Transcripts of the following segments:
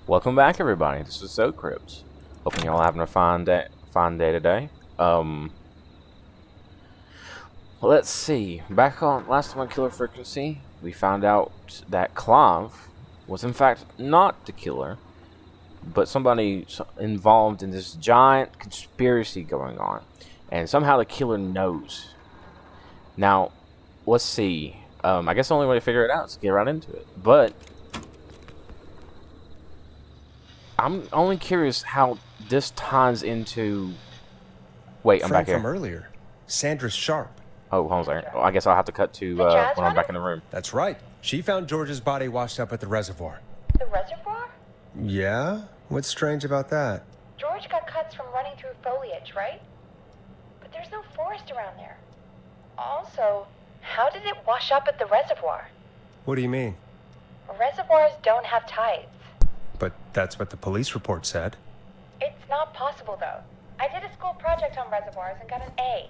Welcome back, everybody. This is Zocrypt. Hoping y'all having a fine day today. Let's see. Back on last time on Killer Frequency, we found out that Clive was in fact not the killer, but somebody involved in this giant conspiracy going on, and somehow the killer knows. Now, let's see. I guess the only way to figure it out is to get right into it. But I'm only curious how this ties into. Wait, I'm back here. From earlier, Sandra Sharp. Oh, hold on a second. Well, I guess I'll have to cut to when I'm back in the room. That's right. She found George's body washed up at the reservoir. The reservoir? Yeah? What's strange about that? George got cuts from running through foliage, right? But there's no forest around there. Also, how did it wash up at the reservoir? What do you mean? Reservoirs don't have tides. But that's what the police report said. It's not possible, though. I did a school project on reservoirs and got an A.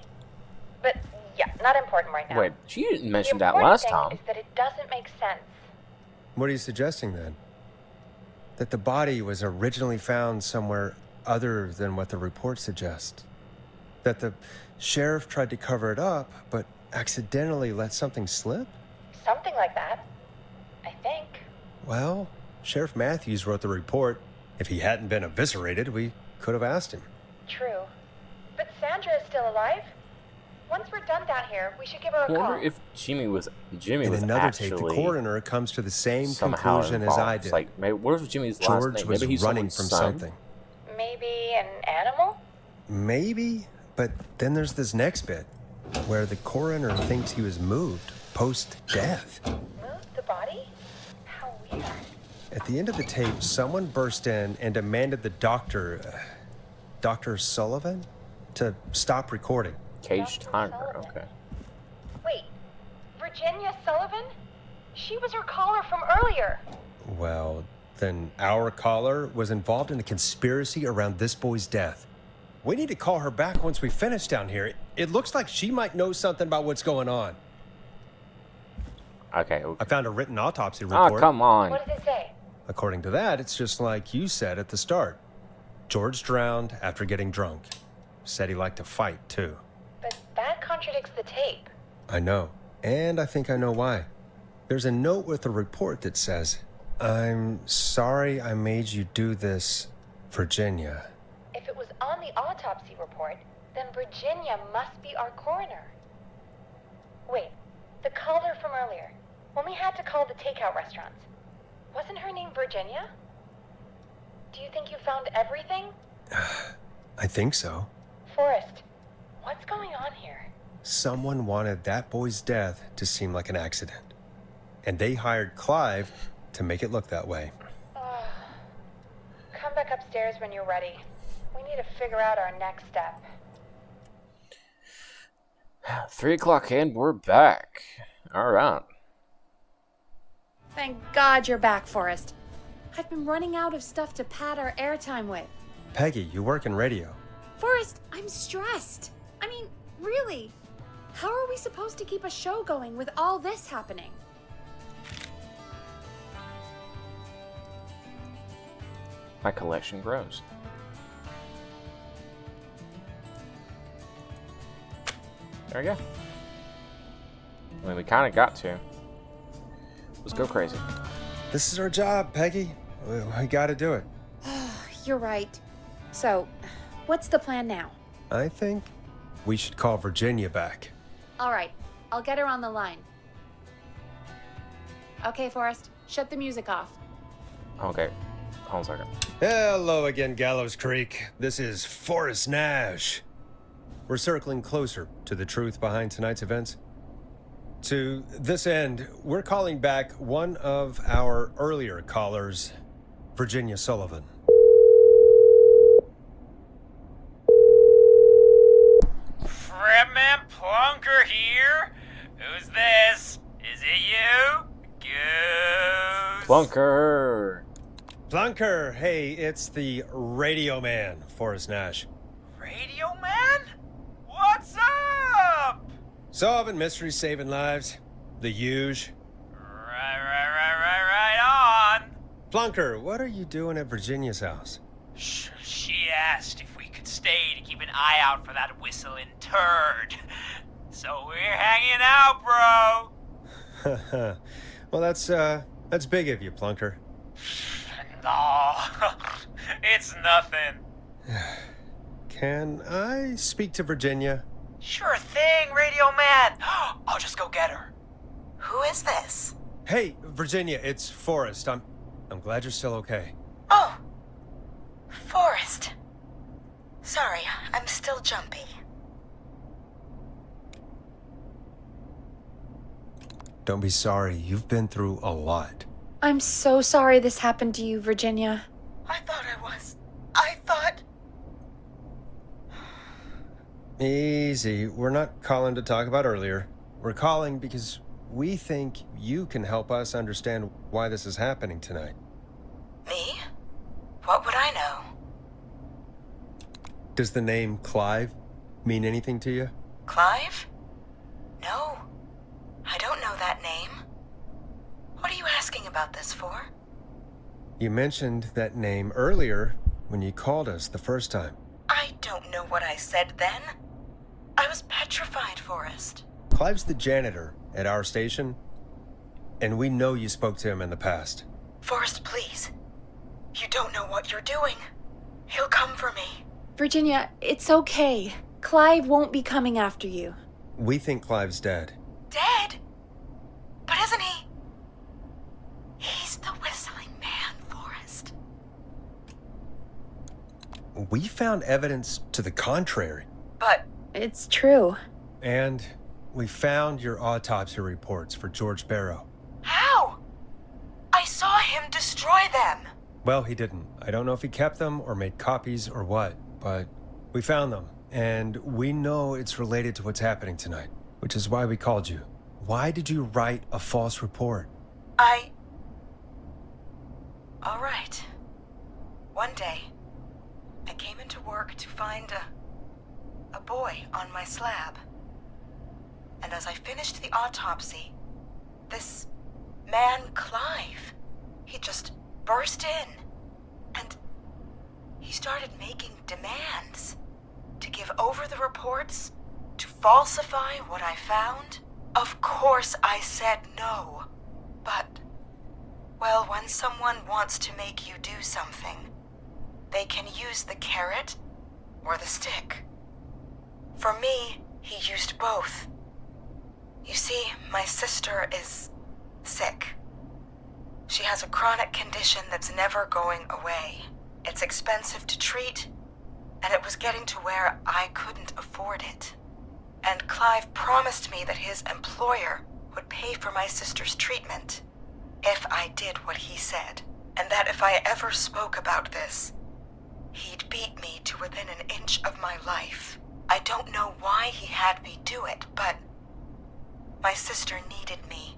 But, yeah, not important right now. Wait, she didn't mention the that important last thing time. is that it doesn't make sense. What are you suggesting then? That the body was originally found somewhere other than what the report suggests? That the sheriff tried to cover it up, but accidentally let something slip? Something like that. I think. Well, Sheriff Matthews wrote the report. If he hadn't been eviscerated, we could have asked him. True. But Sandra is still alive? Once we're done down here, we should give her a I wonder call. if Jimmy was In another actually tape, the coroner comes to the same somehow conclusion involved. as I It's did. like, maybe, where's Jimmy's last George name? was Maybe he's running someone's from son? something. Maybe an animal? Maybe, but then there's this next bit where the coroner thinks he was moved post-death. Moved the body? How weird. At the end of the tape, someone burst in and demanded the doctor, Dr. Sullivan, to stop recording. Caged Dr. Tiger, Sullivan. okay. Wait, Virginia Sullivan? She was her caller from earlier. Well, then our caller was involved in a conspiracy around this boy's death. We need to call her back once we finish down here. It looks like she might know something about what's going on. Okay. I found a written autopsy Oh, report. come on. What does it say? According to that, it's just like you said at the start. George drowned after getting drunk. Said he liked to fight, too. But that contradicts the tape. I know. And I think I know why. There's a note with the report that says, "I'm sorry I made you do this, Virginia." If it was on the autopsy report, then Virginia must be our coroner. Wait, the caller from earlier, when we had to call the takeout restaurants, wasn't her name Virginia? Do you think you found everything? I think so. Forrest, what's going on here? Someone wanted that boy's death to seem like an accident. And they hired Clive to make it look that way. Come back upstairs when you're ready. We need to figure out our next step. 3 o'clock and we're back. All right. Thank God you're back, Forrest. I've been running out of stuff to pad our airtime with. Peggy, you work in radio. Forrest, I'm stressed. I mean, really. How are we supposed to keep a show going with all this happening? My collection grows. There we go. I mean, we kind of got to. Let's go crazy. This is our job, Peggy. We gotta do it. You're right. So, what's the plan now? I think we should call Virginia back. All right, I'll get her on the line. Okay, Forrest, shut the music off. Okay. Hold on a second. Hello again, Gallows Creek. This is Forrest Nash. We're circling closer to the truth behind tonight's events. To this end, we're calling back one of our earlier callers, Virginia Sullivan. Fredman Plunker here? Who's this? Is it you? Goose? Plunker. Plunker, hey, it's the Radio Man, Forrest Nash. Radio Man? What's up? Solving mysteries, saving lives. The huge. Right on. Plunker, what are you doing at Virginia's house? She asked if we could stay to keep an eye out for that whistling turd. So we're hanging out, bro. Well, that's big of you, Plunker. No, it's nothing. Can I speak to Virginia? Sure thing, Radio Man. I'll just go get her. Who is this? Hey, Virginia, it's Forrest. I'm glad you're still okay. Oh, Forrest. Sorry, I'm still jumpy. Don't be sorry. You've been through a lot. I'm so sorry this happened to you, Virginia. I thought I was. I thought... Easy. We're not calling to talk about earlier. We're calling because we think you can help us understand why this is happening tonight. Me? What would I know? Does the name Clive mean anything to you? Clive? No. I don't know that name. What are you asking about this for? You mentioned that name earlier when you called us the first time. I don't know what I said then. I was petrified, Forrest. Clive's the janitor at our station, and we know you spoke to him in the past. Forrest, please. You don't know what you're doing. He'll come for me. Virginia, it's okay. Clive won't be coming after you. We think Clive's dead. Dead? But isn't he? He's the whistling man, Forrest. We found evidence to the contrary. But It's true. And we found your autopsy reports for George Barrow. how? I saw him destroy them. Well, he didn't. I don't know if he kept them or made copies or what, but we found them. And we know it's related to what's happening tonight, which is why we called you. Why did you write a false report? All right. One day, I came into work to find a boy on my slab. And as I finished the autopsy, this man, Clive, he just burst in. And he started making demands to give over the reports, to falsify what I found. Of course I said no. But, well, when someone wants to make you do something, they can use the carrot or the stick. For me, he used both. You see, my sister is sick. She has a chronic condition that's never going away. It's expensive to treat, and it was getting to where I couldn't afford it. And Clive promised me that his employer would pay for my sister's treatment if I did what he said, and that if I ever spoke about this, he'd beat me to within an inch of my life. I don't know why he had me do it, but my sister needed me.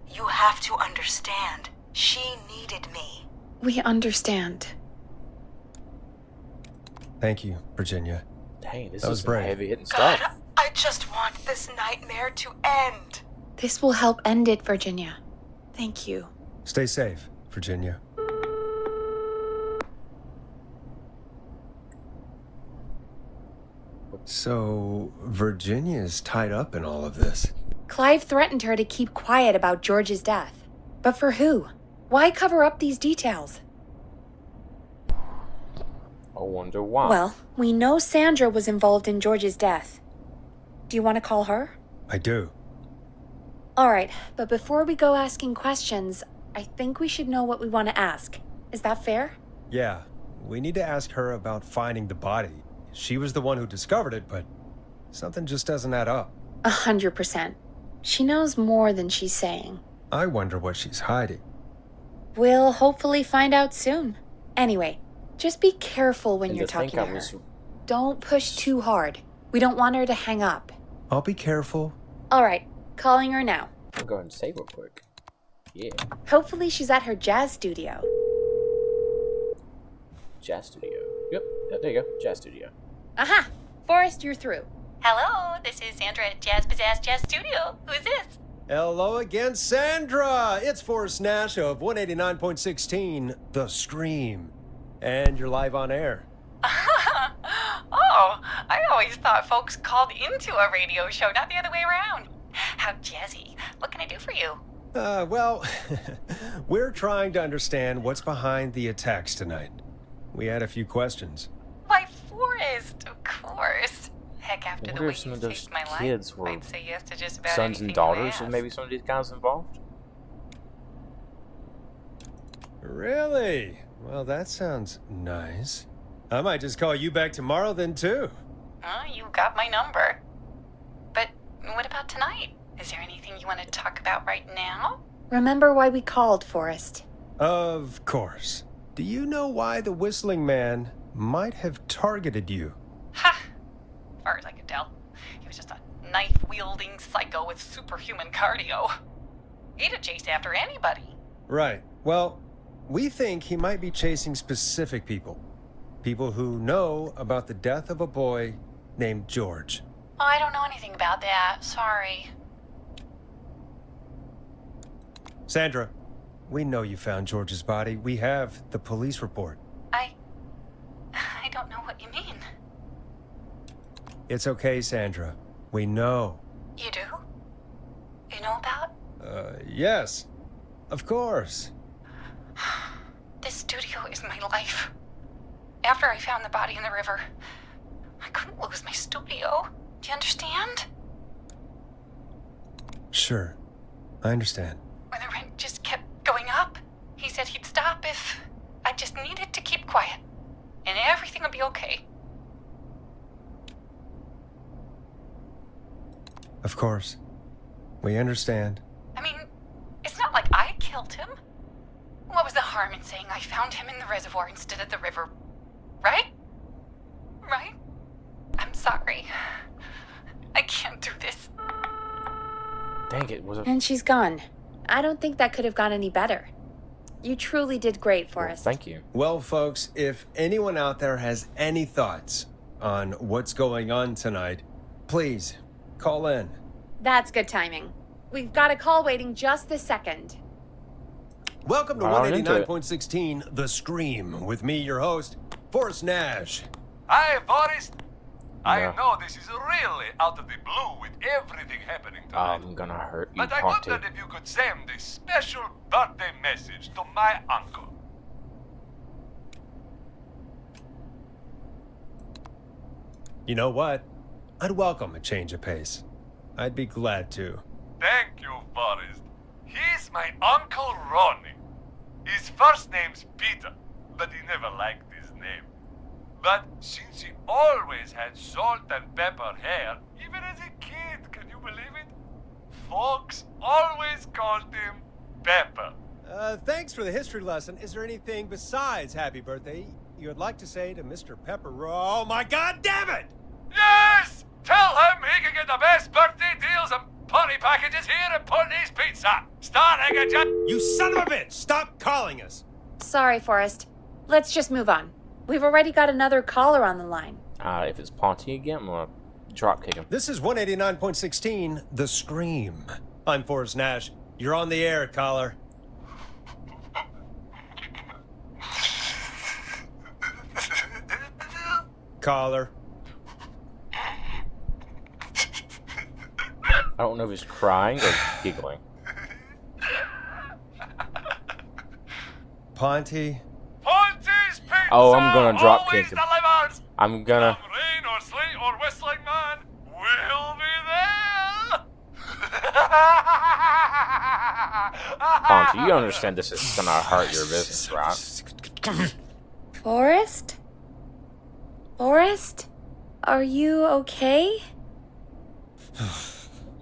You have to understand, she needed me. We understand. Thank you, Virginia. Dang, this That was is some brave. heavy hitting God, stuff. I just want this nightmare to end. This will help end it, Virginia. Thank you. Stay safe, Virginia. So, Virginia's tied up in all of this. Clive threatened her to keep quiet about George's death. But for who? Why cover up these details? I wonder why. Well, we know Sandra was involved in George's death. Do you want to call her? I do. All right, but before we go asking questions, I think we should know what we want to ask. Is that fair? Yeah, we need to ask her about finding the body. She was the one who discovered it, but something just doesn't add up. 100%. She knows more than she's saying. I wonder what she's hiding. We'll hopefully find out soon. Anyway, just be careful when And you're to think talking to I her. was- Don't push too hard. We don't want her to hang up. I'll be careful. All right, calling her now. I'll go ahead and save real quick. Yeah, Hopefully she's at her jazz studio. Jazz Studio. Yep, yeah, there you go, Jazz Studio. Aha! Forrest, you're through. Hello, this is Sandra at Jazz Pizzazz Jazz Studio. Who's this? Hello again, Sandra! It's Forrest Nash of 189.16, The Scream. And you're live on air. Oh, I always thought folks called into a radio show, not the other way around. How jazzy. What can I do for you? Well, we're trying to understand what's behind the attacks tonight. We had a few questions. Why, Forrest, of course. Heck, after the wonder way if some you of those saved my kids life, were I'd say yes to just about sons and anything you daughters of asked. maybe some of these guys involved. Really? Well, that sounds nice. I might just call you back tomorrow then, too. You got my number. But what about tonight? Is there anything you want to talk about right now? Remember why we called, Forrest. Of course. Do you know why the Whistling Man might have targeted you? Ha! As far as I could tell, he was just a knife-wielding psycho with superhuman cardio. He'd chase after anybody. Right. Well, we think he might be chasing specific people. People who know about the death of a boy named George. Oh, I don't know anything about that. Sorry. Sandra, we know you found George's body. We have the police report. I don't know what you mean. It's okay, Sandra. We know. You do? You know about? Yes. Of course. This studio is my life. After I found the body in the river, I couldn't lose my studio. Do you understand? Sure. I understand. When the rent just kept going up, he said he'd stop if I just needed to keep quiet. And everything would be okay. Of course. We understand. I mean, it's not like I killed him. What was the harm in saying I found him in the reservoir instead of the river? Right? Right? I'm sorry. I can't do this. Dang it, was it? And she's gone. I don't think that could have gone any better. You truly did great, Forrest. Thank you. Well, folks, if anyone out there has any thoughts on what's going on tonight, please call in. That's good timing. We've got a call waiting just this second. Welcome to Right on into it. 189.16 The Scream with me, your host, Forrest Nash. Hi, Forrest. I Yeah. know this is really out of the blue with everything happening tonight. I'm gonna hurt you, but I Ponty. wondered if you could send a special birthday message to my uncle. You know what? I'd welcome a change of pace. I'd be glad to. Thank you, Forrest. He's my Uncle Ronnie. His first name's Peter, but he never liked his name. But since he always had salt and pepper hair, even as a kid, can you believe it? Folks always called him Pepper. Thanks for the history lesson. Is there anything besides happy birthday you would like to say to Mr. Pepper? Oh my god damn it! Yes! Tell him he can get the best birthday deals and party packages here at Putney's Pizza. Starting at just... You son of a bitch! Stop calling us! Sorry, Forrest. Let's just move on. We've already got another caller on the line. If it's Ponty again, I'm gonna drop kick him. This is 189.16 The Scream. I'm Forrest Nash. You're on the air, caller. Caller. I don't know if he's crying or giggling. Ponty. Ponty's Pizza Oh, I'm gonna drop always kick him. delivers. I'm gonna. Come rain or sleet or whistling man, we'll be there. Ponty, you understand this is gonna hurt your business, right? Forrest? Forrest? Are you okay?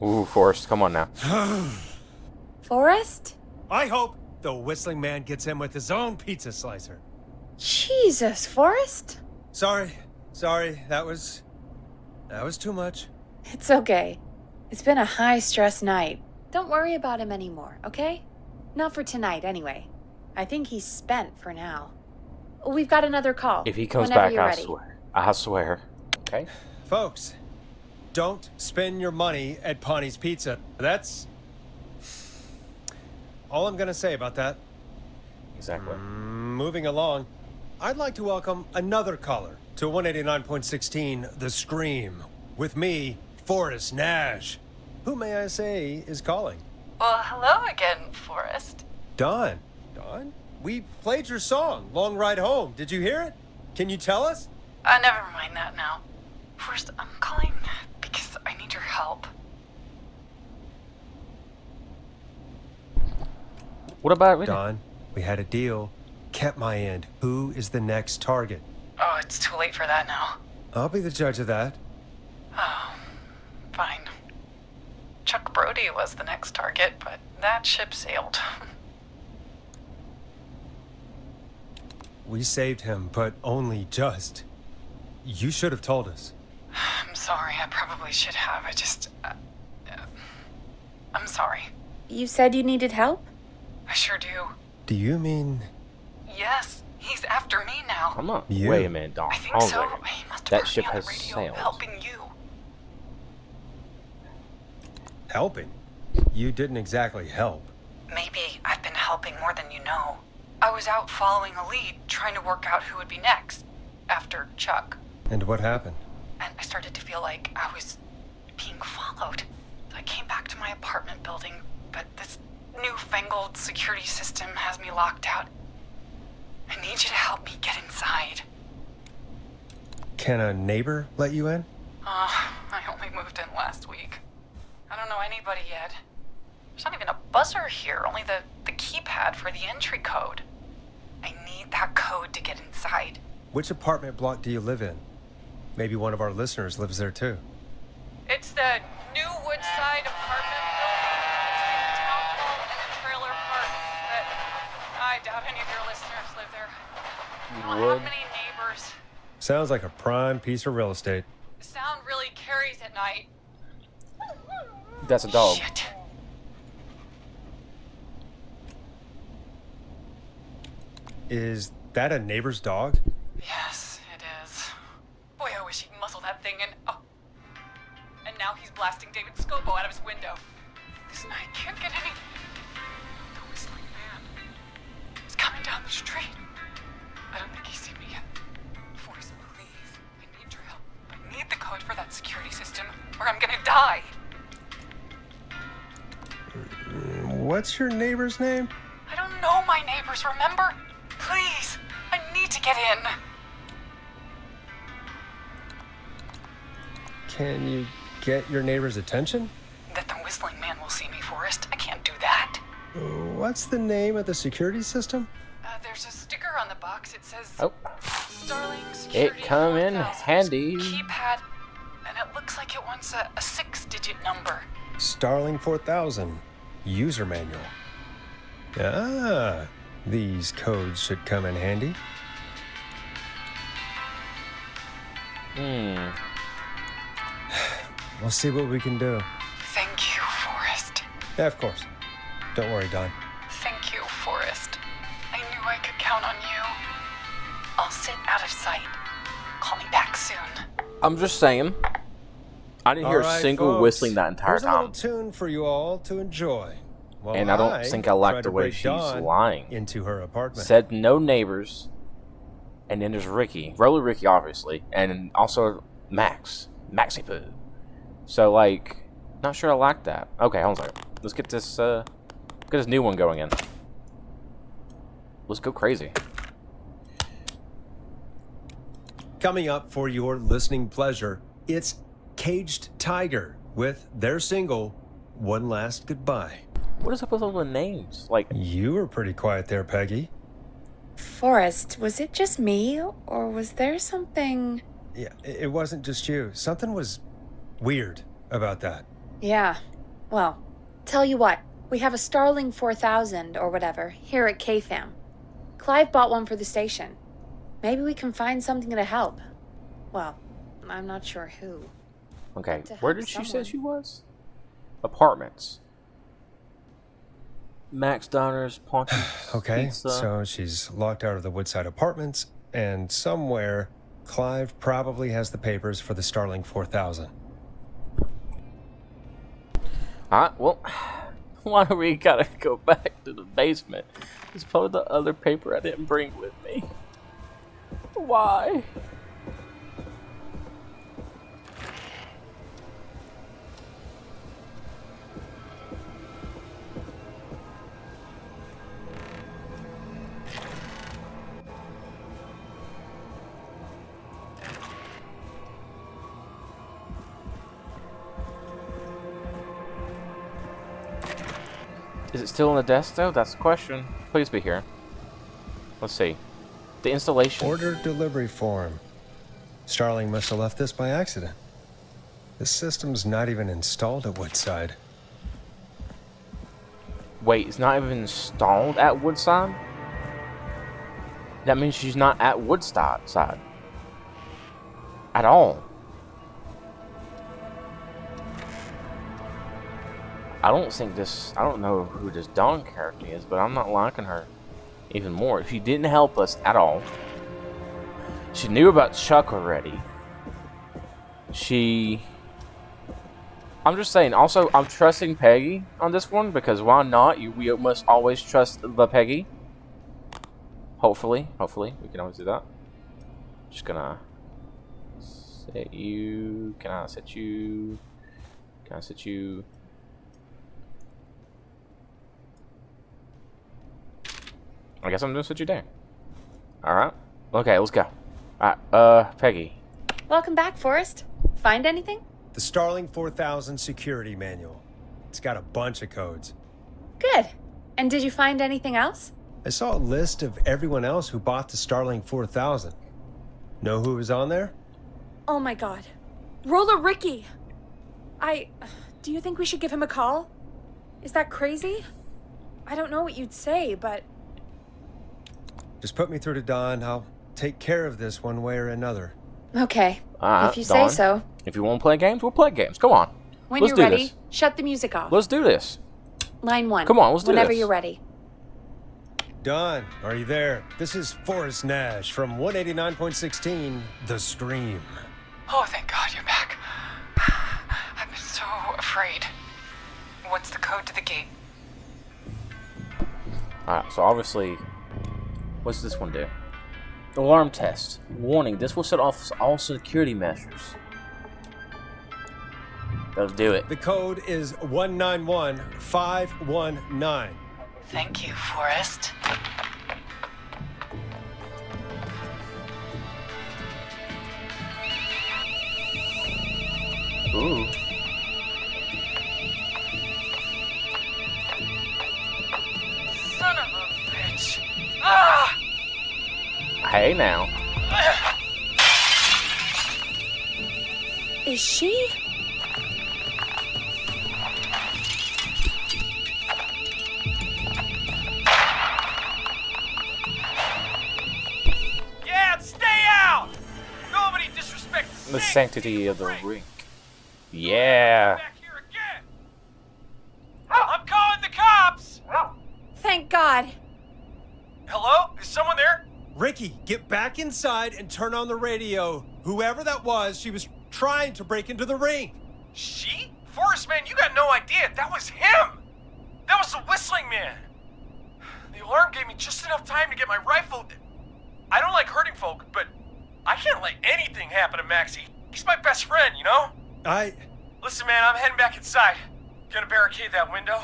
Ooh, Forrest, come on now. Forrest? I hope the Whistling Man gets him with his own pizza slicer. Jesus, Forrest? Sorry. That was too much. It's okay. It's been a high-stress night. Don't worry about him anymore, okay? Not for tonight, anyway. I think he's spent for now. We've got another call. If he comes whenever back, you're I ready. swear. I swear. Okay? Folks, don't spend your money at Ponty's Pizza. That's all I'm gonna say about that. Exactly. Moving along, I'd like to welcome another caller to 189.16 The Scream. With me, Forrest Nash. Who, may I say, is calling? Well, hello again, Forrest. Don. Don? We played your song, Long Ride Home. Did you hear it? Can you tell us? Never mind that now. Forrest, I'm calling because I need your help. What about it? Don, we had a deal. Kept my end. Who is the next target? Oh, it's too late for that now. I'll be the judge of that. Oh, fine. Chuck Brody was the next target, but that ship sailed. We saved him, but only just. You should have told us. I'm sorry, I probably should have. I'm sorry. You said you needed help? I sure do. Do you mean... Yes, he's after me now. I'm not. You? Wait a minute, Don. I think Hold so. on. He must have That heard ship me on has the radio sailed. helping you. helping? You didn't exactly help. Maybe I've been helping more than you know. I was out following a lead, trying to work out who would be next, after Chuck. And what happened? And I started to feel like I was being followed. So I came back to my apartment building, but this newfangled security system has me locked out. I need you to help me get inside. Can a neighbor let you in? I only moved in last week. I don't know anybody yet. There's not even a buzzer here, only the keypad for the entry code. I need that code to get inside. Which apartment block do you live in? Maybe one of our listeners lives there too. It's the New Woodside apartment building between the town hall and the trailer park, but I doubt any of your listeners live there. I don't have many neighbors. Sounds like a prime piece of real estate. The sound really carries at night. That's a dog. Shit. Is that a neighbor's dog? Yes, it is. Boy, I wish he'd muzzle that thing and... Oh. And now he's blasting David Scopo out of his window. This night can't get any... The whistling man. He's coming down the street. I don't think he's seen me yet. Forrest, please. I need your help. I need the code for that security system, or I'm gonna die. What's your neighbor's name? I don't know my neighbors, remember? Please, I need to get in. Can you get your neighbor's attention? That the whistling man will see me, Forrest. I can't do that. What's the name of the security system? There's a sticker on the box. It says Oh, Starling Security. it come in 4000. handy. Keypad, and it looks like it wants a 6-digit number. Starling 4000. User manual. Ah, these codes should come in handy. We'll see what we can do. Thank you, Forrest. Yeah, of course. Don't worry, Don. Thank you, Forrest. I knew I could count on you. I'll sit out of sight. Call me back soon. I'm just saying. I didn't hear a All right, single folks. whistling that entire Here's a little time. tune for you all to enjoy. While And I don't think I like try the to way break she's Dawn lying. into her apartment. Said no neighbors. And then there's Ricky. Roller Ricky, obviously. And also Max. Maxi Poo. So, like, not sure I like that. Okay, hold on a second. Let's get this new one going in. Let's go crazy. Coming up for your listening pleasure, it's Caged Tiger with their single, One Last Goodbye. What is up with all the names? Like, You were pretty quiet there, Peggy. Forrest, was it just me, or was there something... Yeah, it wasn't just you. Something was weird about that. Yeah, well, tell you what, we have a Starling 4000 or whatever here at KFAM. Clive bought one for the station. Maybe we can find something to help. Well, I'm not sure who. okay, To where help did she say someone. she was? Apartments. Max Diners, Pontius Okay, Pizza. so she's locked out of the Woodside Apartments, and somewhere, Clive probably has the papers for the Starling 4000. Alright, well, Why do we gotta go back to the basement? It's probably the other paper I didn't bring with me. Why? Is it still on the desk though? That's the question. Please be here. Let's see. The installation. Order delivery form. Starling must have left this by accident. The system's not even installed at Woodside. Wait, it's not even installed at Woodside? That means she's not at Woodside side. At all. I don't know who this Dawn character is, but I'm not liking her even more. She didn't help us at all. She knew about Chuck already. I'm just saying, also, I'm trusting Peggy on this one, because why not? We must always trust the Peggy. Hopefully, we can always do that. Just gonna set you, can I set you? I guess I'm gonna switch you down. Alright. Okay, let's go. Alright, Peggy. Welcome back, Forrest. Find anything? The Starling 4000 security manual. It's got a bunch of codes. Good. And did you find anything else? I saw a list of everyone else who bought the Starling 4000. Know who was on there? Oh my god. Roller Ricky! Do you think we should give him a call? Is that crazy? I don't know what you'd say, but... Just put me through to Dawn. I'll take care of this one way or another. Okay. If you Dawn, say so. If you want to play games, we'll play games. Come on. When Let's you're do ready, this. shut the music off. Let's do this. Line 1. Come on, let's do Whenever this. you're ready. Dawn, are you there? This is Forrest Nash from 189.16, The Scream. Oh, thank God you're back. I've been so afraid. What's the code to the gate? Alright, so obviously, what's this one do? Alarm test. Warning, this will set off all security measures. Let's do it. The code is 191519. Thank you, Forrest. Ooh. Son of a bitch. Ah! Hey now. Is she? Yeah, stay out! Nobody disrespects The sanctity of the rink. Yeah. Back here again. I'm calling the cops! Thank God. Hello? Is someone there? Ricky, get back inside and turn on the radio. Whoever that was, she was trying to break into the ring. She? Forrest, man, you got no idea. That was him! That was the whistling man! The alarm gave me just enough time to get my rifle. I don't like hurting folk, but I can't let anything happen to Maxie. He's my best friend, you know? Listen, man, I'm heading back inside. Gonna barricade that window.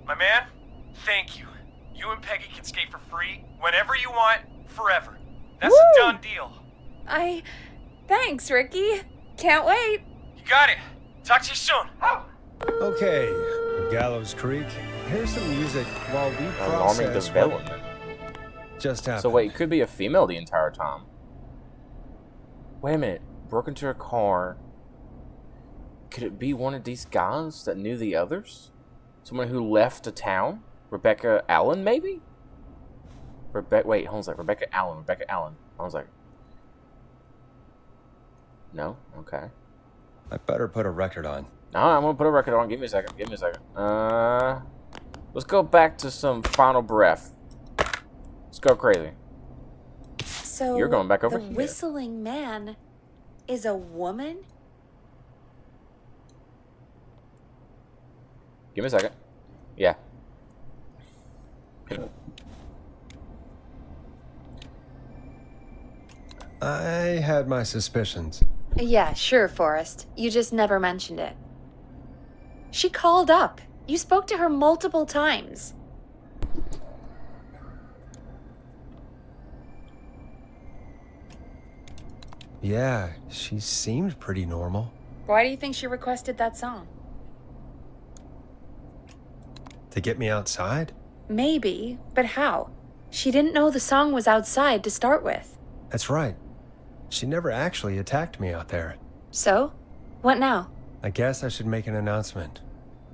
My man, thank you. You and Peggy can skate for free whenever you want, forever. That's a done deal. Thanks, Ricky. Can't wait. You got it. Talk to you soon. Okay, Gallows Creek. Here's some music while we Alarming process what development. just happened. So wait, it could be a female the entire time. Wait a minute. Broke into a car. Could it be one of these guys that knew the others? Someone who left the town? Rebecca Allen, maybe? Wait, hold on a second. Rebecca Allen. Hold on a second. No? Okay. I better put a record on. No, I'm gonna put a record on. Give me a second. Let's go back to some Final Breath. Let's go crazy. So You're going back over the here. whistling man is a woman? Give me a second. Yeah. I had my suspicions. Yeah, sure, Forrest. You just never mentioned it. She called up. You spoke to her multiple times. Yeah, she seemed pretty normal. Why do you think she requested that song? To get me outside? Maybe, but how? She didn't know the song was outside to start with. That's right. She never actually attacked me out there. So? What now? I guess I should make an announcement.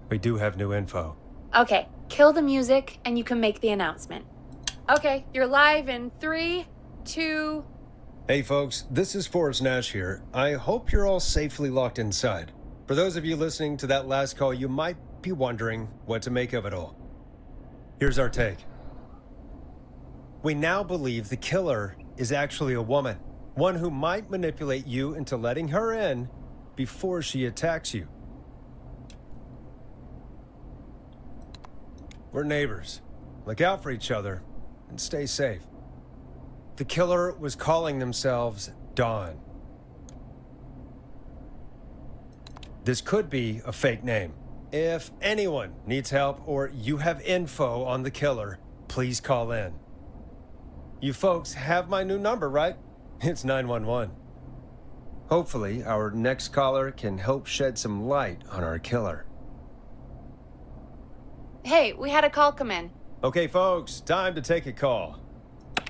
We do have new info. Okay, kill the music and you can make the announcement. Okay, you're live in 3, 2... Hey folks, this is Forrest Nash here. I hope you're all safely locked inside. For those of you listening to that last call, you might be wondering what to make of it all. Here's our take. We now believe the killer is actually a woman. One who might manipulate you into letting her in before she attacks you. We're neighbors. Look out for each other and stay safe. The killer was calling themselves Dawn. This could be a fake name. If anyone needs help or you have info on the killer, please call in. You folks have my new number, right? It's 911. Hopefully, our next caller can help shed some light on our killer. Hey, we had a call come in. Okay, folks, time to take a call.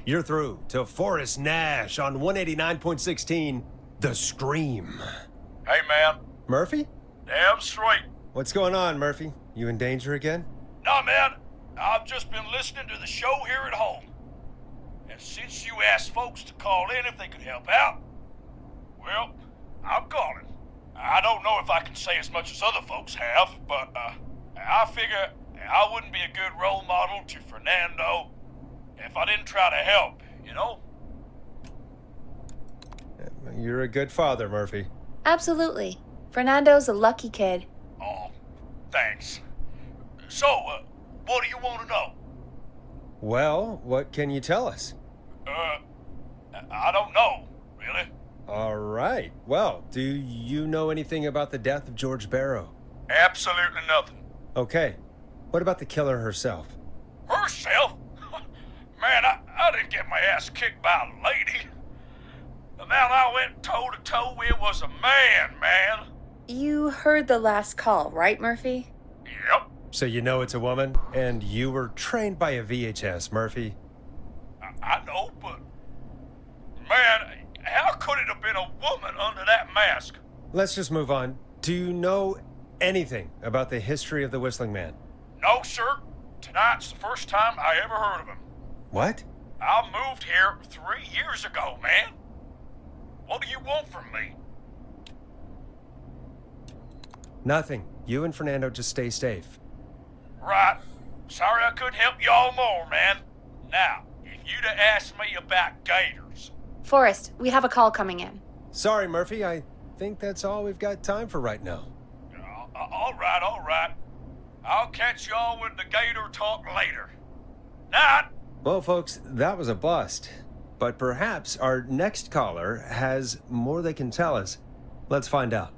You're through to Forrest Nash on 189.16, The Scream. Hey, man. Murphy? Damn straight. What's going on, Murphy? You in danger again? Nah, man. I've just been listening to the show here at home. And since you asked folks to call in if they could help out, well, I'm calling. I don't know if I can say as much as other folks have, but I figure I wouldn't be a good role model to Fernando if I didn't try to help, you know? You're a good father, Murphy. Absolutely. Fernando's a lucky kid. Oh, thanks. So, what do you want to know? Well, what can you tell us? I don't know, really. All right. Well, do you know anything about the death of George Barrow? Absolutely nothing. Okay. What about the killer herself? Herself? Man, I didn't get my ass kicked by a lady. The man I went toe-to-toe with was a man. You heard the last call, right, Murphy? Yep. So you know it's a woman, and you were trained by a VHS, Murphy. I know, but... Man, how could it have been a woman under that mask? Let's just move on. Do you know anything about the history of the Whistling Man? No, sir. Tonight's the first time I ever heard of him. What? I moved here 3 years ago, man. What do you want from me? Nothing. You and Fernando just stay safe. Right. Sorry I couldn't help you all more, man. Now, if you'd have asked me about gators... Forrest, we have a call coming in. Sorry, Murphy. I think that's all we've got time for right now. All right. I'll catch y'all with the gator talk later. Night. Well, folks, that was a bust. But perhaps our next caller has more they can tell us. Let's find out.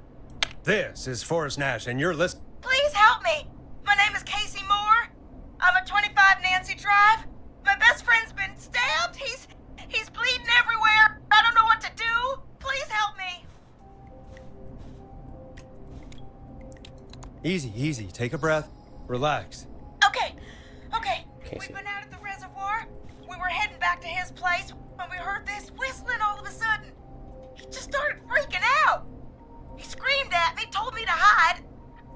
This is Forrest Nash, and you're listening. Please help me. My name is Casey Moore. I'm at 25 Nancy Drive. My best friend's been stabbed. He's bleeding everywhere. I don't know what to do. Please help me. Easy. Take a breath. Relax. Okay. Casey. We've been out at the reservoir. We were heading back to his place when we heard this whistling all of a sudden. He just started freaking out. He screamed at me, told me to hide.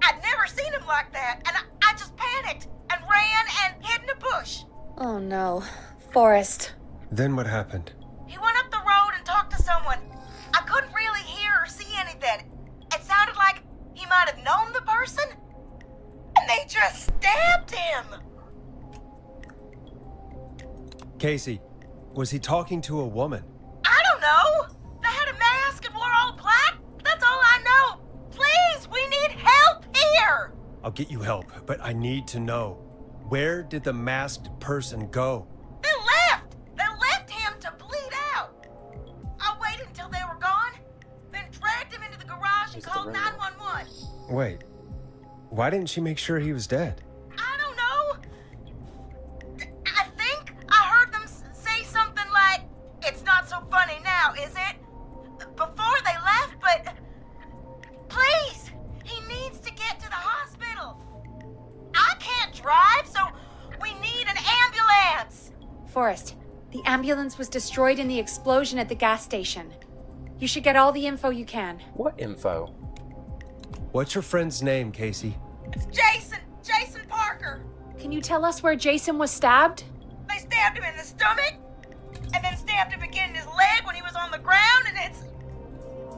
I'd never seen him like that, and I just panicked and ran and hid in a bush. Oh no. Forrest. Then what happened? He went up the road and talked to someone. I couldn't really hear or see anything. It sounded like he might have known the person, and they just stabbed him. Casey, was he talking to a woman? I don't know. They had a mask and wore all black. That's all I know. Please, we need help here. I'll get you help, but I need to know. Where did the masked person go? They left! They left him to bleed out! I waited until they were gone, then dragged him into the garage and called 911. Wait, why didn't she make sure he was dead? I don't know. I think I heard them say something like, "It's not so funny now, is it?" Before they left, but please, he needs to get to the hospital. I can't drive, so we need an ambulance. Forrest, the ambulance was destroyed in the explosion at the gas station. You should get all the info you can. What info? What's your friend's name, Casey? It's Jason Parker. Can you tell us where Jason was stabbed? They stabbed him in the stomach, and then stabbed him again in his leg when he was on the ground, and it's...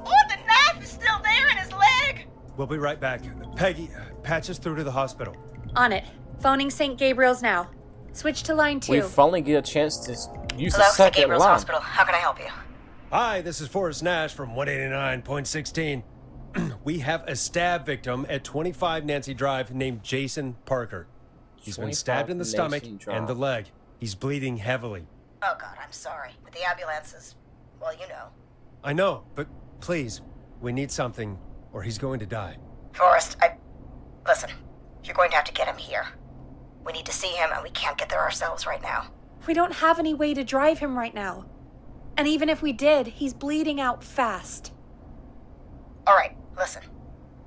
Oh, the knife is still there in his leg. We'll be right back. Peggy, patch us through to the hospital. On it. Phoning St. Gabriel's now. Switch to line 2. We finally get a chance to use the Hello, St. second Gabriel's line. Hospital. How can I help you? Hi, this is Forrest Nash from 189.16. We have a stab victim at 25 Nancy Drive named Jason Parker. He's been stabbed in the stomach and the leg. He's bleeding heavily. Oh, God, I'm sorry. But the ambulance is... well, you know. I know, but please, we need something or he's going to die. Forrest, listen, you're going to have to get him here. We need to see him, and we can't get there ourselves right now. We don't have any way to drive him right now. And even if we did, he's bleeding out fast. All right, listen.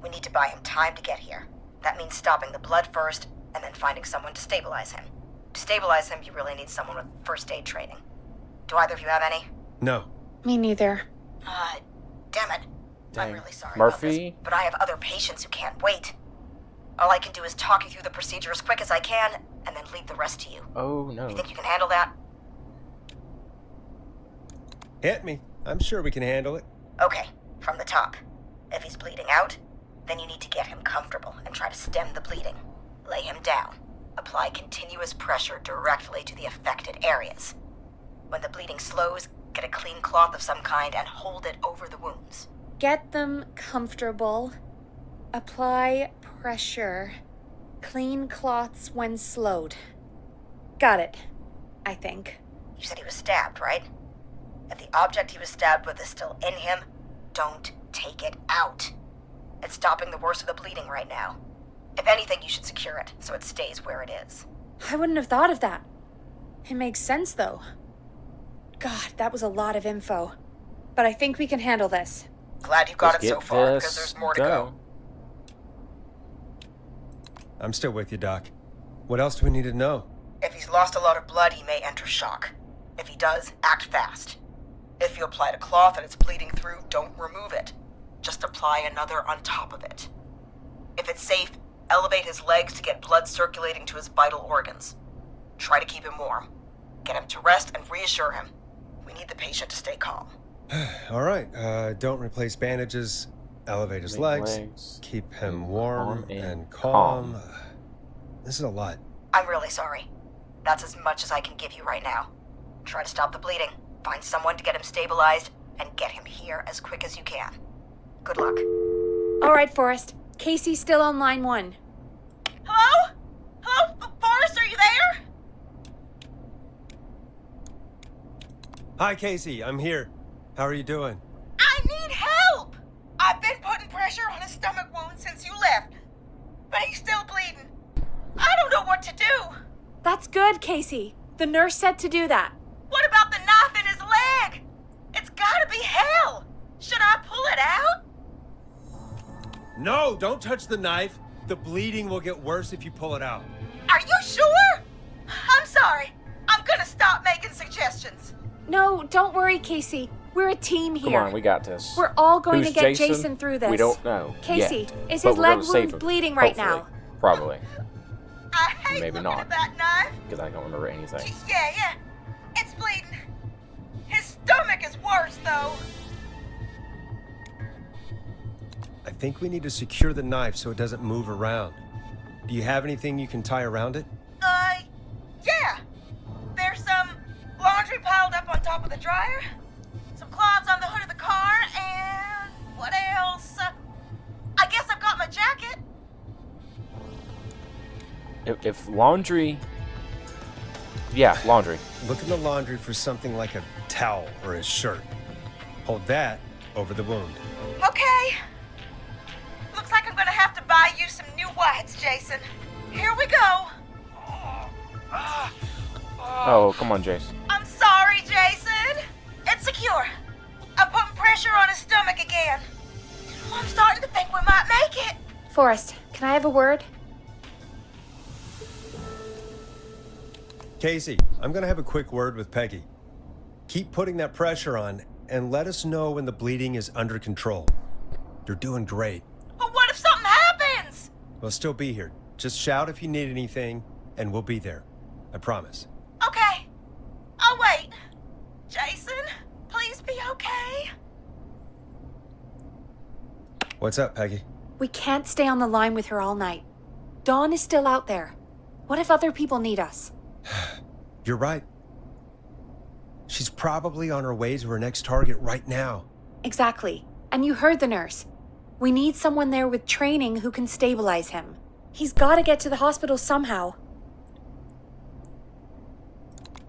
We need to buy him time to get here. That means stopping the blood first, and then finding someone to stabilize him. To stabilize him, you really need someone with first aid training. Do either of you have any? No. Me neither. Damn it. I'm Dang. really sorry Murphy? about this, but I have other patients who can't wait. All I can do is talk you through the procedure as quick as I can, and then leave the rest to you. Oh no. You think you can handle that? Hit me. I'm sure we can handle it. Okay, from the top. If he's bleeding out, then you need to get him comfortable and try to stem the bleeding. Lay him down. Apply continuous pressure directly to the affected areas. When the bleeding slows, get a clean cloth of some kind and hold it over the wounds. Get them comfortable. Apply pressure. Clean cloths when slowed. Got it. I think. You said he was stabbed, right? If the object he was stabbed with is still in him, don't take it out. It's stopping the worst of the bleeding right now. If anything, you should secure it so it stays where it is. I wouldn't have thought of that. It makes sense, though. God, that was a lot of info. But I think we can handle this. Glad you got Let's it so get far, this because there's more to go. I'm still with you, Doc. What else do we need to know? If he's lost a lot of blood, he may enter shock. If he does, act fast. If you applied a cloth and it's bleeding through, don't remove it. Just apply another on top of it. If it's safe, elevate his legs to get blood circulating to his vital organs. Try to keep him warm. Get him to rest and reassure him. We need the patient to stay calm. All right, don't replace bandages. Elevate his legs. Keep him warm and calm. This is a lot. I'm really sorry. That's as much as I can give you right now. Try to stop the bleeding, find someone to get him stabilized, and get him here as quick as you can. Good luck. All right, Forrest. Casey's still on line 1. Hello? Hello? Forrest, are you there? Hi, Casey. I'm here. How are you doing? I need help! I've been putting pressure on his stomach wound since you left, but he's still bleeding. I don't know what to do. That's good, Casey. The nurse said to do that. What about the knife in his leg? It's gotta be hell. Should I pull it out? No, don't touch the knife. The bleeding will get worse if you pull it out. Are you sure? I'm sorry. I'm gonna stop making suggestions. No, don't worry, Casey. We're a team Come here. on, we got this. We're all going Who's to get Jason through this. We don't know. Casey, yet, is but his we're leg gonna save wound him. bleeding right Hopefully. now? Probably, I hate Maybe looking not. at that knife. because I don't remember anything. Yeah. It's bleeding. His stomach is worse, though. I think we need to secure the knife so it doesn't move around. Do you have anything you can tie around it? Yeah. There's some laundry piled up on top of the dryer, some cloths on the hood of the car, and what else? I guess I've got my jacket. If laundry... Yeah, laundry. Look in the laundry for something like a towel or a shirt. Hold that over the wound. Okay. Looks like I'm gonna have to buy you some new whites, Jason. Here we go. Oh, come on, Jace. I'm sorry, Jason. It's secure. I'm putting pressure on his stomach again. I'm starting to think we might make it. Forrest, can I have a word? Casey, I'm gonna have a quick word with Peggy. Keep putting that pressure on and let us know when the bleeding is under control. You're doing great. But what if something happens? We'll still be here. Just shout if you need anything, and we'll be there. I promise. Okay. I'll wait. Jason, please be okay. What's up, Peggy? We can't stay on the line with her all night. Dawn is still out there. What if other people need us? You're right. She's probably on her way to her next target right now. Exactly. And you heard the nurse. We need someone there with training who can stabilize him. He's got to get to the hospital somehow.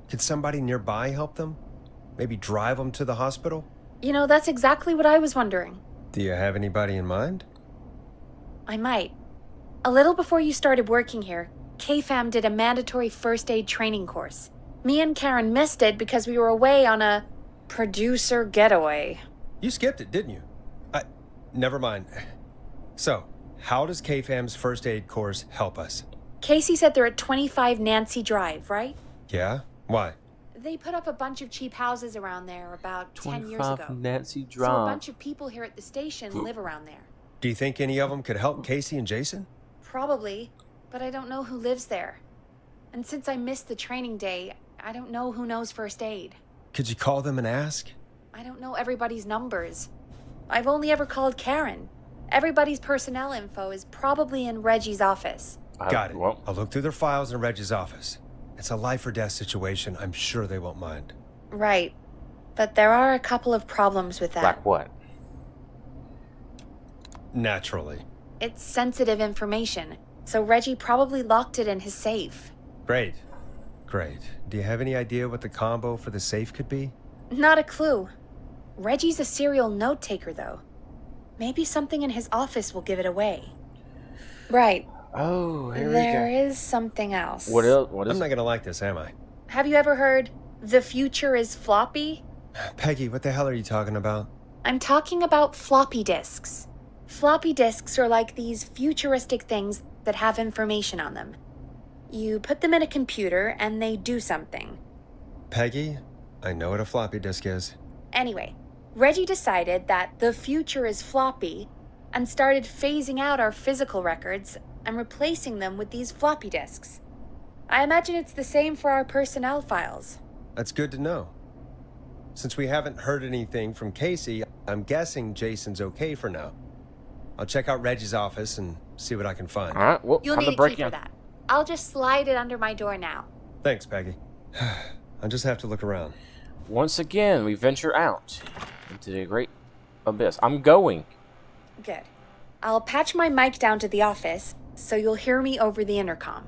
Could somebody nearby help them? Maybe drive them to the hospital? You know, that's exactly what I was wondering. Do you have anybody in mind? I might. A little before you started working here, KFAM did a mandatory first aid training course. Me and Karen missed it because we were away on a producer getaway. You skipped it, didn't you? Never mind. So, how does KFAM's first aid course help us? Casey said they're at 25 Nancy Drive, right? Yeah? Why? They put up a bunch of cheap houses around there about 10 years 25 ago. Nancy So a Drive. bunch of people here at the station live around there. Do you think any of them could help Casey and Jason? Probably, but I don't know who lives there. And since I missed the training day, I don't know who knows first aid. Could you call them and ask? I don't know everybody's numbers. I've only ever called Karen. Everybody's personnel info is probably in Reggie's office. Got it. Well, I'll look through their files in Reggie's office. It's a life or death situation. I'm sure they won't mind. Right. But there are a couple of problems with that. like what? Naturally. It's sensitive information, so Reggie probably locked it in his safe. Great. Great. Do you have any idea what the combo for the safe could be? Not a clue. Reggie's a serial note taker, though. Maybe something in his office will give it away. Right. Oh, here There we go. is something else. What else? What is I'm not gonna like this, am I? Have you ever heard, the future is floppy? Peggy, what the hell are you talking about? I'm talking about floppy disks. Floppy disks are like these futuristic things that have information on them. You put them in a computer and they do something. Peggy, I know what a floppy disk is. Anyway, Reggie decided that the future is floppy and started phasing out our physical records and replacing them with these floppy disks. I imagine it's the same for our personnel files. That's good to know. Since we haven't heard anything from Casey, I'm guessing Jason's okay for now. I'll check out Reggie's office and see what I can find. All right. Well, You'll time need to a break key for in. that. I'll just slide it under my door now. Thanks, Peggy. I'll just have to look around. Once again, we venture out into the great abyss. I'm going. Good. I'll patch my mic down to the office, so you'll hear me over the intercom.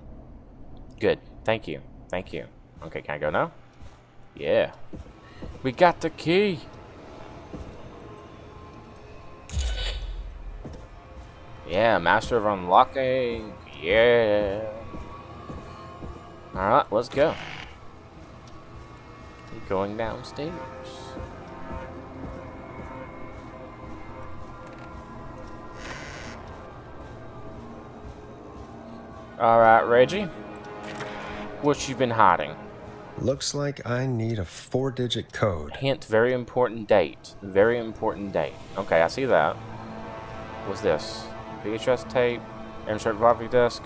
Good. Thank you. Thank you. Okay, can I go now? Yeah. We got the key. Yeah, master of unlocking. Yeah. Alright, let's go. Going downstairs. Alright, Reggie. What you been hiding? Looks like I need a 4-digit code. Hint, very important date. Very important date. Okay, I see that. What's this? VHS tape. Insert floppy disk.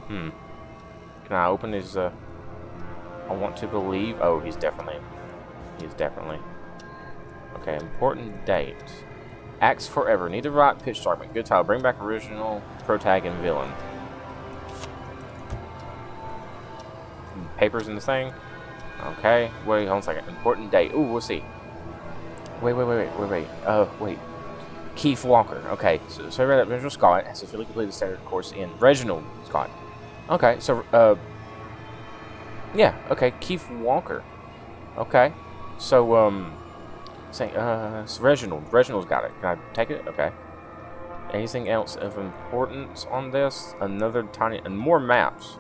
Can I open his, I want to believe... Oh, he's definitely... Okay, important date. Acts Forever. Need to write pitch document. Good title. Bring back original protag and villain. Papers in the thing. Okay. Wait, hold on a second. Important date. Ooh, we'll see. Wait. Wait. Keith Walker. Okay, so I read that Reginald Scott has officially completed the standard course in Reginald Scott. Okay, so, yeah, okay, Keith Walker. Okay, so, it's Reginald. Reginald's got it. Can I take it? Okay. Anything else of importance on this? Another tiny, and more maps.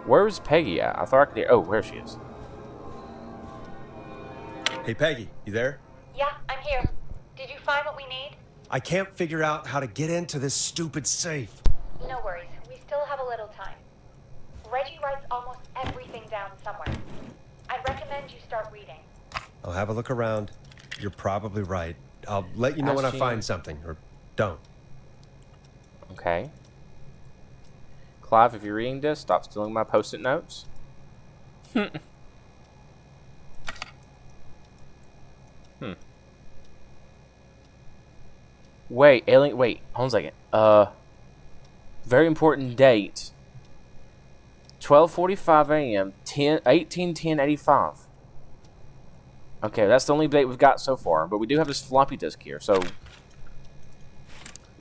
Where's Peggy at? I thought I could hear, oh, where she is. Hey, Peggy, you there? Yeah, I'm here. Did you find what we need? I can't figure out how to get into this stupid safe. No worries. We still have a little time. Reggie writes almost everything down somewhere. I'd recommend you start reading. I'll have a look around. You're probably right. I'll let you know when I find something, or don't. Okay. Clive, if you're reading this, stop stealing my post-it notes. Wait, alien. Wait, hold on a second. Very important date. 12:45 a.m. 18/10/85. Okay, that's the only date we've got so far, but we do have this floppy disk here. So,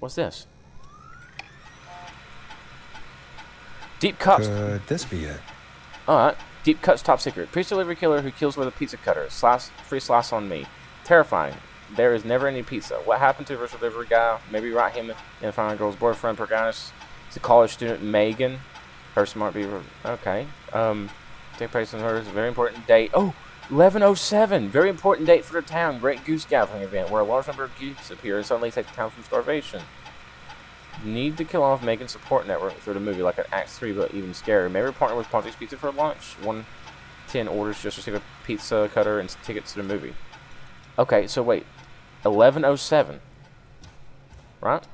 what's this? Deep cuts. Could this be it? Alright. Deep cuts top secret. Pizza delivery killer who kills with a pizza cutter. Free slice on me. Terrifying. There is never any pizza. What happened to the virtual delivery guy? Maybe write him in find a girl's boyfriend, protagonist. It's a college student, Megan. Person might be okay. Take place in murders. Very important date. Oh, 11:07. Very important date for the town. Great goose gathering event where a large number of geese appear and suddenly take the town from starvation. Need to kill off Megan's support network through the movie, like an Act 3, but even scarier. Maybe partner with Ponti's Pizza for lunch. 110 orders, just receive a pizza cutter and tickets to the movie. Okay, so wait. 11:07. Right?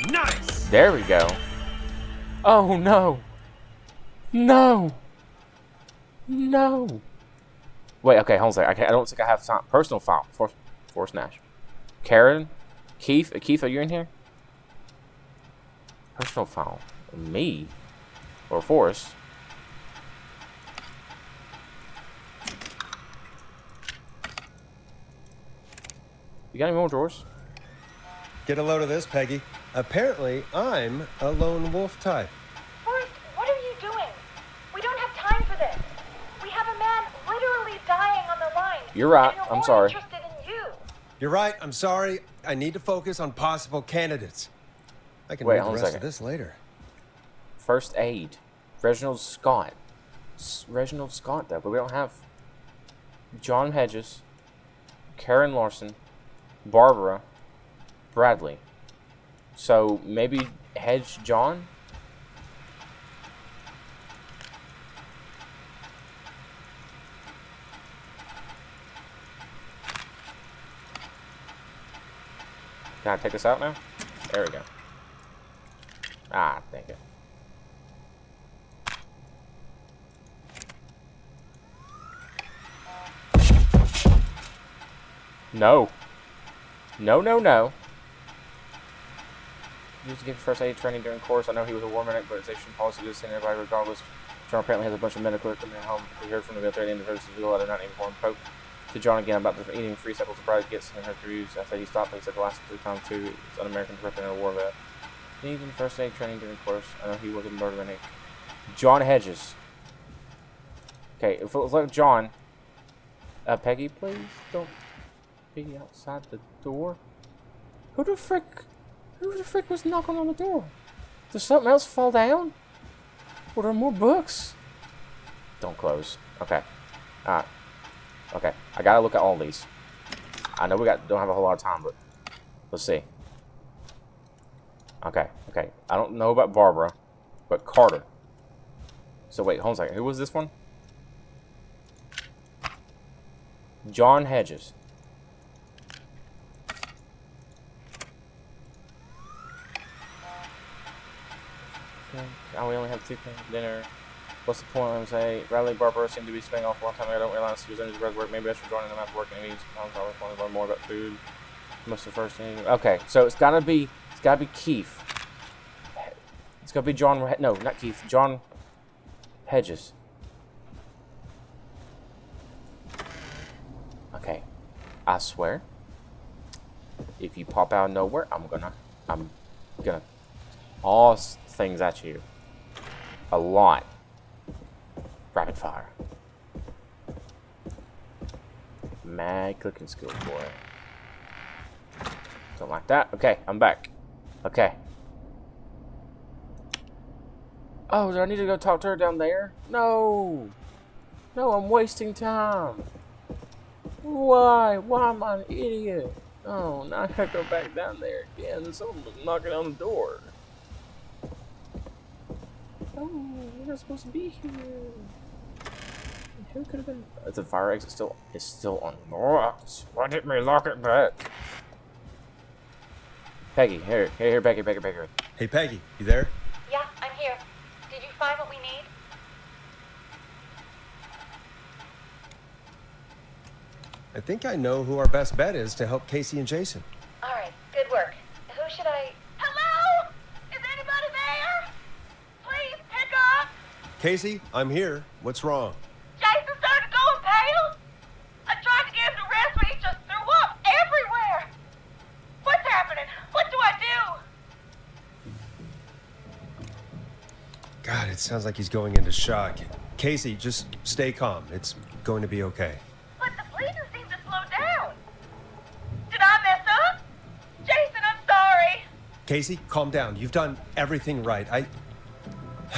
Nice! There we go. Oh, no. No. No. Wait, okay, hold on a second. I don't think I have time. Personal file. Forrest Nash. Karen? Keith? Keith, are you in here? Personal file. Me? Or Forrest? You got any more drawers? Get a load of this, Peggy. Apparently, I'm a lone wolf type. Forrest, what are you doing? We don't have time for this. We have a man literally dying on the line. You're right. And you're I'm more sorry. interested in you. You're right. I'm sorry. I need to focus on possible candidates. I can Wait, read the hold on a rest of second. this later. First aid. Reginald Scott. Reginald Scott, though, but we don't have John Hedges, Karen Larson, Barbara, Bradley. So maybe Hedge John? Can I take this out now? There we go. Ah, thank you. No. No, no, no. Used to give first aid training during course. I know he was a war medic, but it's station policy to send everybody regardless. John apparently has a bunch of medical equipment at home. We heard from the military and the civil letter not informed Pope. To John again about the eating free sample surprise gets in her reviews. I said he stopped, but he said the last 3 times too. It's un-American to represent a war vet. Needs first aid training during course. I know he was a murder maniac. John Hedges. Okay, if it was like John. Peggy, please don't be outside the door. Who the frick was knocking on the door? Did something else fall down? Were there more books? Don't close. Okay. Alright. Okay. I gotta look at all these. I know we don't have a whole lot of time, but let's see. Okay. Okay. I don't know about Barbara, but Carter. So wait, hold on a second. Who was this one? John Hedges. Okay. Oh, we only have 2 things for dinner. What's the point? Let me say, Bradley Barbara seem to be spending off a long time. I don't realize she was under the work. Maybe I should join them after work. Maybe sometimes I always want to learn more about food. Must have first thing. Okay, so it's gotta be Keith. It's gotta be John. No, not Keith. John Hedges. I swear. If you pop out of nowhere, I'm gonna all things at you. A lot. Rapid fire. Mad cooking skills, boy. Don't like that. Okay, I'm back. Okay. Oh, do I need to go talk to her down there? No. No, I'm wasting time. Why? Why am I an idiot? Oh, now I gotta go back down there again. Someone was knocking on the door. Oh, you're not supposed to be here. Who could have been? The fire exit is still unlocked. Why didn't we lock it back? Peggy, here, Peggy. Hey, Peggy, you there? Yeah, I'm here. Did you find what we need? I think I know who our best bet is to help Casey and Jason. All right, good work. Who should I... Hello? Is anybody there? Please pick up. Casey, I'm here. What's wrong? Jason started going pale. I tried to get him to rest, but he just threw up everywhere. What's happening? What do I do? God, it sounds like he's going into shock. Casey, just stay calm. It's going to be okay. But the bleeding seemed to slow down. Did I mess up? Jason, I'm sorry. Casey, calm down. You've done everything right. I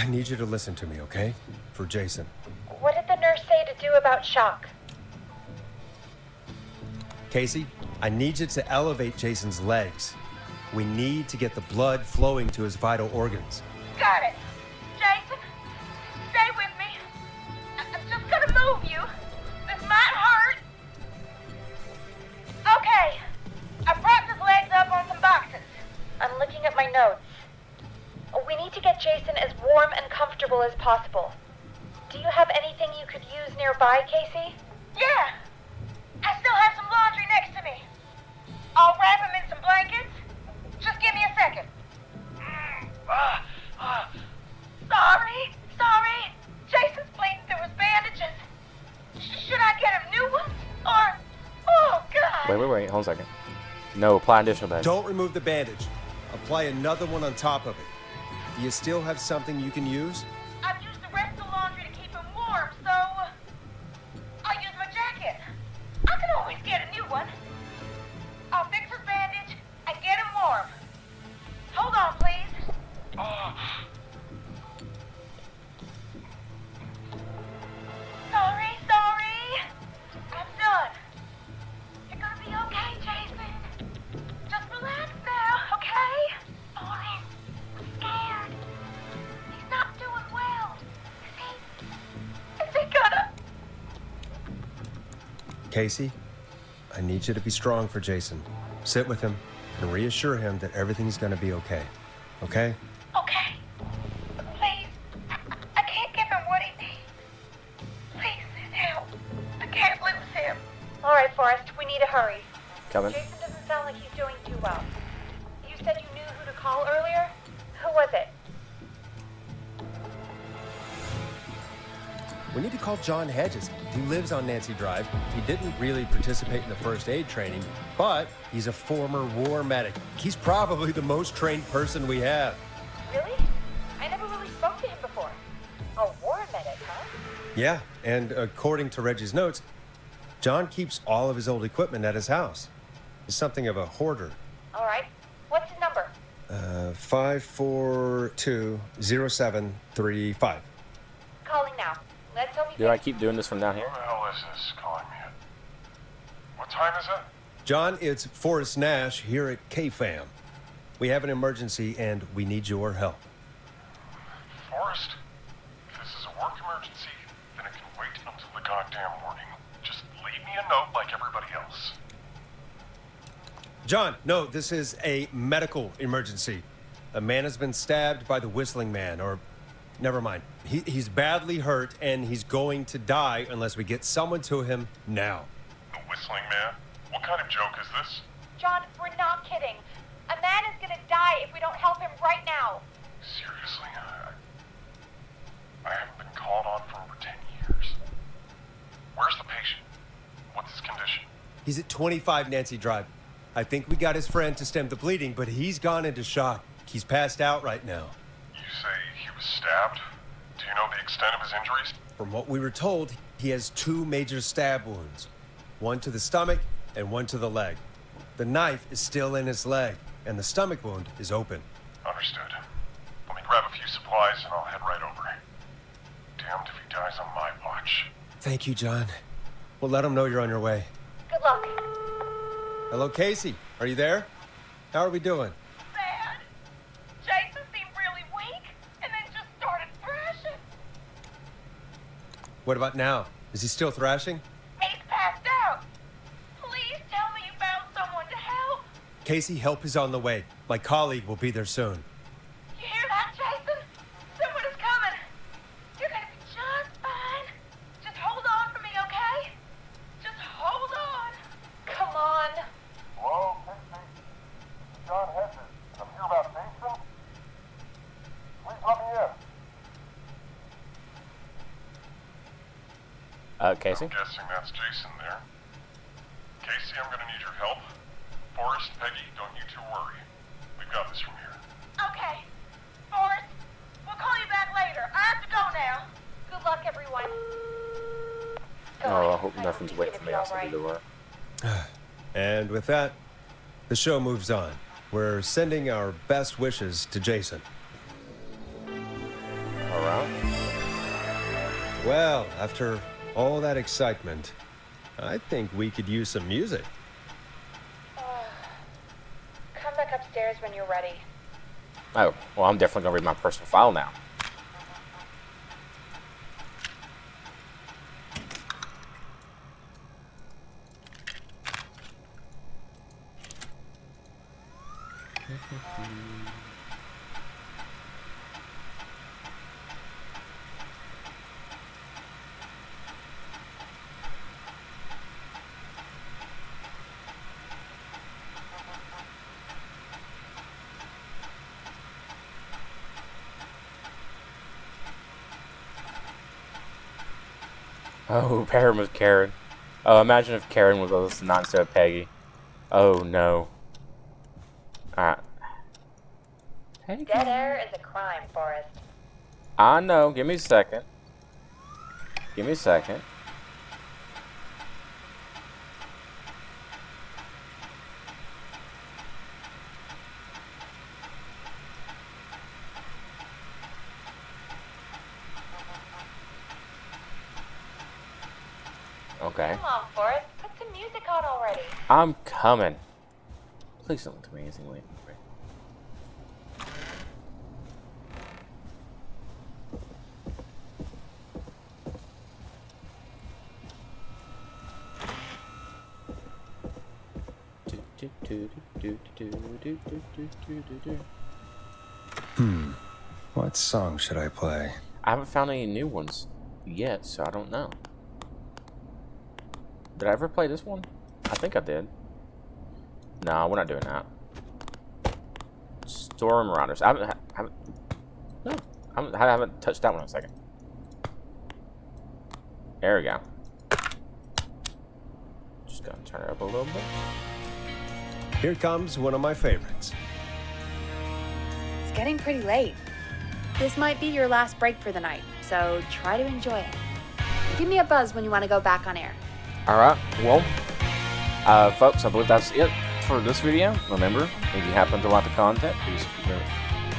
need you to listen to me, okay? For Jason. What did the nurse say to do about shock? Casey, I need you to elevate Jason's legs. We need to get the blood flowing to his vital organs. Got it. Jason, stay with me. I'm just gonna move you. This might hurt. Okay. I propped his legs up on some boxes. I'm looking at my notes. We need to get Jason as warm and comfortable as possible. Do you have anything you could use nearby, Casey? Yeah. I still have some laundry next to me. I'll wrap him in some blankets. Just give me a second. Sorry. Jason's bleeding through his bandages. Should I get him new ones? Or... Oh, God. Wait. Hold on a second. No, apply additional bandage. Don't remove the bandage. Apply another one on top of it. Do you still have something you can use? I've used the rest of the laundry to keep him warm, so... I'll use my jacket. I can always get a new one. I'll fix his bandage and get him warm. Hold on, please. Sorry. I'm done. You're gonna be okay, Jason. Just relax now, okay? Maureen, I'm scared. He's not doing well. Is he gonna... Casey, I need you to be strong for Jason. Sit with him and reassure him that everything's gonna be okay. Okay? Okay. Please. I can't give him what he needs. Please, send help. I can't lose him. All right, Forrest. We need to hurry. Coming. Jason doesn't sound like he's doing too well. You said you knew who to call earlier? Who was it? We need to call John Hedges. He lives on Nancy Drive. He didn't really participate in the first aid training, but he's a former war medic. He's probably the most trained person we have. Really? I never really spoke to him before. A war medic, huh? Yeah, and according to Reggie's notes, John keeps all of his old equipment at his house. He's something of a hoarder. All right. What's his number? 5420735. Calling now. Let's hope he Do I keep doing this from down here? Who the hell is this calling me at? What time is it? John, it's Forrest Nash here at KFAM. We have an emergency and we need your help. Forrest? If this is a work emergency, then it can wait until the goddamn morning. Just leave me a note like everybody else. John, no, this is a medical emergency. A man has been stabbed by the Whistling Man, or never mind. He's badly hurt and he's going to die unless we get someone to him now. The Whistling Man? What kind of joke is this? John, we're not kidding. A man is gonna die if we don't help him right now. Seriously, I haven't been called on for over 10 years. Where's the patient? What's his condition? He's at 25 Nancy Drive. I think we got his friend to stem the bleeding, but he's gone into shock. He's passed out right now. You say he was stabbed? Do you know the extent of his injuries? From what we were told, he has 2 major stab wounds. One to the stomach and one to the leg. The knife is still in his leg, and the stomach wound is open. Understood. Let me grab a few supplies and I'll head right over. Damned if he dies on my watch. Thank you, John. We'll let him know you're on your way. Good luck. Hello, Casey. Are you there? How are we doing? Bad. Jason seemed really weak and then just started thrashing. What about now? Is he still thrashing? He's passed out. Please tell me you found someone to help. Casey, help is on the way. My colleague will be there soon. You hear that, Jason? Someone is coming. You're gonna be just fine. Just hold on for me, okay? Just hold on. Come on. Hello, Casey. John Hedges. I'm here about Jason. Please let me in. Casey? I'm guessing that's Jason there. Casey, I'm gonna need your help. Forrest, Peggy, don't you two worry. We've got this from here. Okay. Forrest, we'll call you back later. I have to go now. Good luck, everyone. Oh, I hope nothing's waiting for me outside the door. And with that, the show moves on. We're sending our best wishes to Jason. Alright. Well, after all that excitement, I think we could use some music. Come back upstairs when you're ready. Oh, well, I'm definitely gonna read my personal file now. Oh, Karen was Karen. Oh, imagine if Karen was us, not instead of Peggy. Oh no. Alright. Peggy. Dead air is a crime, Forrest. I know. Give me a second. Give me a second. Okay. Come on, Forrest. Put some music on already. I'm coming. Please don't look at me anything wait. What song should I play? I haven't found any new ones yet, so I don't know. Did I ever play this one? I think I did. No, we're not doing that. Storm Riders. I haven't touched that one in a second. There we go. Just gonna turn it up a little bit. Here comes one of my favorites. It's getting pretty late. This might be your last break for the night, so try to enjoy it. Give me a buzz when you want to go back on air. Alright, well, folks, I believe that's it for this video. Remember, if you happen to like the content, please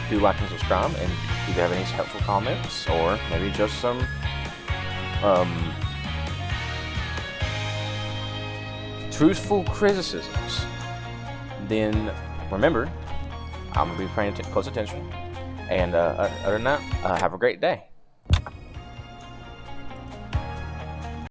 do like and subscribe. And if you have any helpful comments, or maybe just some truthful criticisms, then remember, I'm going to be paying close attention. And other than that, have a great day.